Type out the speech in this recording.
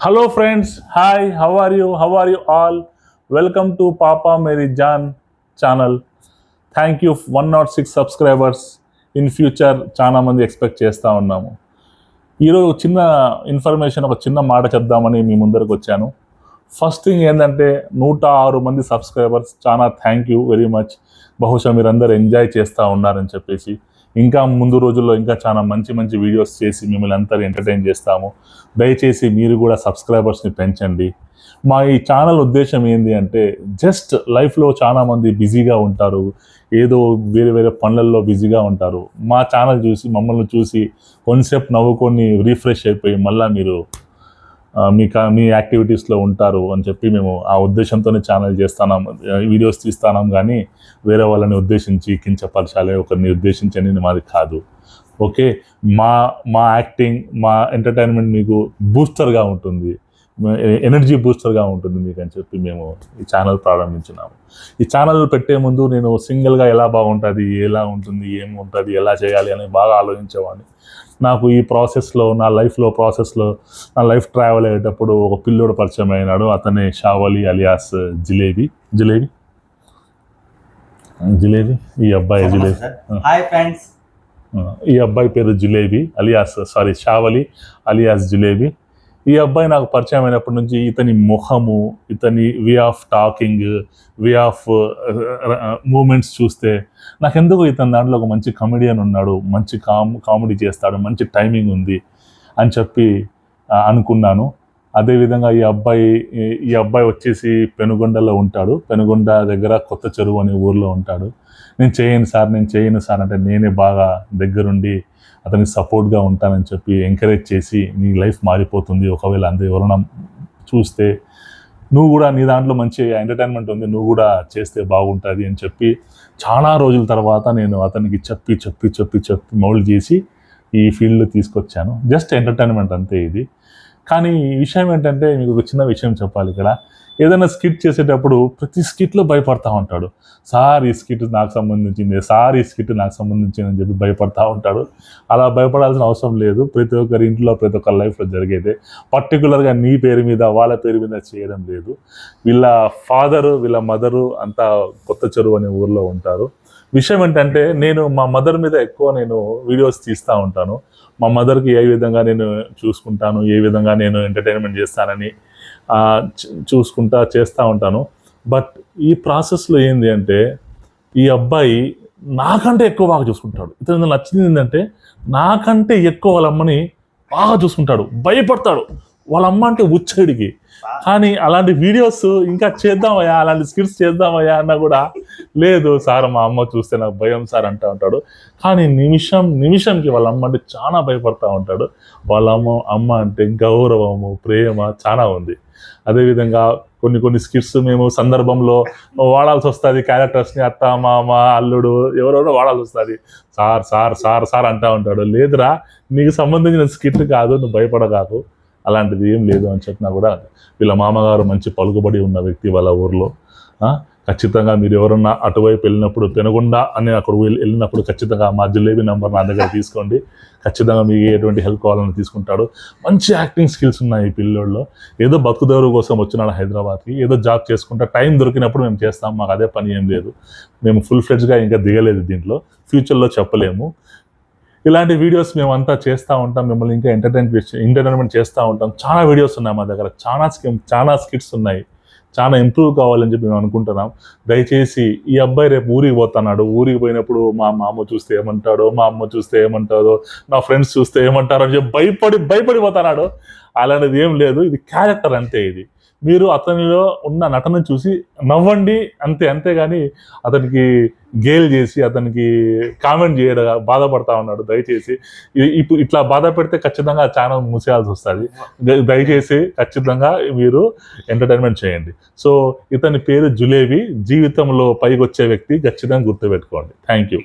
Hello friends, hi, how are you? How are you all? Welcome to Papa Mary Jan channel. Thank you 106 subscribers in future చాలా మంది expect చేస్తూ ఉన్నాము. ఈరోజు చిన్న information, ఒక చిన్న మాట చెప్దామని మీ ముందరకు వచ్చాను. ఫస్ట్ థింగ్ ఏంటంటే 106 మంది సబ్స్క్రైబర్స్, చాలా థ్యాంక్ యూ వెరీ మచ్. బహుశా మీరందరూ ఎంజాయ్ చేస్తూ ఉన్నారని చెప్పేసి, ఇంకా ముందు రోజుల్లో ఇంకా చాలా మంచి మంచి వీడియోస్ చేసి మిమ్మల్ని అందరూ ఎంటర్టైన్ చేస్తాము. దయచేసి మీరు కూడా సబ్స్క్రైబర్స్ని పెంచండి. మా ఈ ఛానల్ ఉద్దేశం ఏంటి అంటే, జస్ట్ లైఫ్లో చాలామంది బిజీగా ఉంటారు, ఏదో వేరే వేరే పనులలో బిజీగా ఉంటారు. మా ఛానల్ చూసి, మమ్మల్ని చూసి కొంతసేపు నవ్వుకొని రీఫ్రెష్ అయిపోయి మళ్ళీ మీరు మీ యాక్టివిటీస్లో ఉంటారు అని చెప్పి మేము ఆ ఉద్దేశంతోనే ఛానల్ చేస్తున్నాం, వీడియోస్ తీస్తున్నాం. కానీ వేరే వాళ్ళని ఉద్దేశించి కించపరచాలి, ఒకరిని ఉద్దేశించి అని మాది కాదు. ఓకే, మా మా యాక్టింగ్, మా ఎంటర్టైన్మెంట్ మీకు బూస్టర్గా ఉంటుంది, ఎనర్జీ బూస్టర్గా ఉంటుంది మీకు అని చెప్పి మేము ఈ ఛానల్ ప్రారంభించినాము. ఈ ఛానల్ పెట్టే ముందు నేను సింగిల్గా ఎలా బాగుంటుంది, ఎలా ఉంటుంది, ఏముంటుంది, ఎలా చేయాలి అని బాగా ఆలోచించేవాడిని. నాకు ఈ ప్రాసెస్లో, నా లైఫ్ ట్రావెల్ అయ్యేటప్పుడు ఒక పిల్లోడు పరిచయం అయినాడు. అతనే షావలి అలియాస్ జిలేబీ. ఈ అబ్బాయి జిలేబీ. ఈ అబ్బాయి పేరు జిలేబీ షావలి అలియాస్ జిలేబీ. ఈ అబ్బాయి నాకు పరిచయం అయినప్పటి నుంచి ఇతని ముఖము, ఇతని way of talking, way of moments చూస్తే నాకెందుకు ఇతని దాంట్లో ఒక మంచి కమెడియన్ ఉన్నాడు, మంచి కామెడీ చేస్తాడు, మంచి టైమింగ్ ఉంది అని చెప్పి అనుకున్నాను. అదేవిధంగా ఈ అబ్బాయి వచ్చేసి పెనుగొండలో ఉంటాడు. పెనుగొండ దగ్గర కొత్త చెరువు అనే ఊర్లో ఉంటాడు. నేను చేయను సార్ అంటే నేనే బాగా దగ్గరుండి అతనికి సపోర్ట్గా ఉంటానని చెప్పి ఎంకరేజ్ చేసి, నీ లైఫ్ మారిపోతుంది ఒకవేళ ఎవరైనా చూస్తే, నువ్వు కూడా నీ దాంట్లో మంచి ఎంటర్టైన్మెంట్ ఉంది, నువ్వు కూడా చేస్తే బాగుంటుంది అని చెప్పి చాలా రోజుల తర్వాత నేను అతనికి చెప్పి మౌల్డ్ చేసి ఈ ఫీల్డ్లో తీసుకొచ్చాను. జస్ట్ ఎంటర్టైన్మెంట్ అంతే ఇది. కానీ ఈ విషయం ఏంటంటే, మీకు ఒక చిన్న విషయం చెప్పాలి. ఇక్కడ ఏదైనా స్కిట్ చేసేటప్పుడు ప్రతి స్కిట్లో భయపడతా ఉంటాడు. సార్ ఈ స్కిట్ నాకు సంబంధించింది అని చెప్పి భయపడతా ఉంటాడు. అలా భయపడాల్సిన అవసరం లేదు. ప్రతి ఒక్కరి ఇంట్లో, ప్రతి ఒక్కరి లైఫ్లో జరిగేదే. పర్టికులర్గా నీ పేరు మీద, వాళ్ళ పేరు మీద చేయడం లేదు. వీళ్ళ ఫాదరు, వీళ్ళ మదరు అంతా కొత్త చెరువు అనే ఊర్లో ఉంటారు. విషయం ఏంటంటే, నేను మా మదర్ మీద ఎక్కువ వీడియోస్ తీస్తూ ఉంటాను. మా మదర్కి ఏ విధంగా నేను చూసుకుంటాను, ఏ విధంగా నేను ఎంటర్టైన్మెంట్ చేస్తానని చేస్తూ ఉంటాను. బట్ ఈ ప్రాసెస్లో ఏంటి అంటే, ఈ అబ్బాయి నాకంటే ఎక్కువ బాగా చూసుకుంటాడు. ఇతను నచ్చింది ఏంటంటే, నాకంటే ఎక్కువ వాళ్ళ అమ్మని బాగా చూసుకుంటాడు, భయపడతాడు. వాళ్ళ అమ్మ అంటే ఉచ్చడికి. కానీ అలాంటి వీడియోస్ ఇంకా చేద్దామయ్యా, అలాంటి స్కిట్స్ చేద్దామయ్యా అన్నా కూడా లేదు సార్, మా అమ్మ చూస్తే నాకు భయం సార్ అంటూ ఉంటాడు. కానీ నిమిషంకి వాళ్ళ అమ్మ అంటే చాలా భయపడతా ఉంటాడు. వాళ్ళ అమ్మ అంటే గౌరవము, ప్రేమ చాలా ఉంది. అదేవిధంగా కొన్ని స్కిట్స్ మేము సందర్భంలో వాడాల్సి వస్తుంది. క్యారెక్టర్స్ని అత్త, మామ, అల్లుడు ఎవరెవరో వాడాల్సి వస్తుంది. సార్ అంటూ ఉంటాడు. లేదురా, నీకు సంబంధించిన స్కిట్ కాదు, నువ్వు భయపడగాకు, అలాంటిది ఏం లేదు అని చెప్పినా కూడా, వీళ్ళ మామగారు మంచి పలుకుబడి ఉన్న వ్యక్తి వాళ్ళ ఊర్లో. ఖచ్చితంగా మీరు ఎవరన్నా అటువైపు వెళ్ళినప్పుడు, పెనుగొండ అని అక్కడ వెళ్ళినప్పుడు ఖచ్చితంగా మా జిలేబీ నెంబర్ నా దగ్గర తీసుకోండి. ఖచ్చితంగా మీకు ఎటువంటి హెల్ప్ కావాలని తీసుకుంటాడు. మంచి యాక్టింగ్ స్కిల్స్ ఉన్నాయి ఈ పిల్లోల్లో. ఏదో బతుకుదేరు కోసం వచ్చినాడు హైదరాబాద్కి, ఏదో జాబ్ చేసుకుంటా, టైం దొరికినప్పుడు మేము చేస్తాం, మాకు అదే పని ఏం లేదు. మేము ఫుల్ ఫ్లెడ్జ్గా ఇంకా దిగలేదు దీంట్లో, ఫ్యూచర్లో చెప్పలేము. ఇలాంటి వీడియోస్ మేమంతా చేస్తూ ఉంటాం, మిమ్మల్ని ఇంకా ఎంటర్టైన్మెంట్ చేస్తూ ఉంటాం. చాలా వీడియోస్ ఉన్నాయి మా దగ్గర, చాలా స్కిట్స్ ఉన్నాయి. చాలా ఇంప్రూవ్ కావాలని చెప్పి మేము అనుకుంటున్నాం. దయచేసి ఈ అబ్బాయి రేపు ఊరికి పోతున్నాడు. ఊరికి పోయినప్పుడు మా అమ్మ చూస్తే ఏమంటాడో, మా అమ్మ చూస్తే ఏమంటారో, నా ఫ్రెండ్స్ చూస్తే ఏమంటారో అని చెప్పి భయపడిపోతున్నాడు. అలాంటిది ఏం లేదు, ఇది క్యారెక్టర్ అంతే. ఇది మీరు అతనిలో ఉన్న నటన చూసి నవ్వండి అంతేగాని అతనికి గేల్ చేసి, అతనికి కామెంట్ చేయడం, బాధపడతా ఉన్నాడు. దయచేసి ఇప్పుడు ఇట్లా బాధ పెడితే ఖచ్చితంగా ఛానల్ మూసేయాల్సి వస్తుంది. దయచేసి ఖచ్చితంగా మీరు ఎంటర్టైన్మెంట్ చేయండి. సో ఇతని పేరు జిలేబీ. జీవితంలో పైకి వచ్చే వ్యక్తి, ఖచ్చితంగా గుర్తుపెట్టుకోండి. Thank you.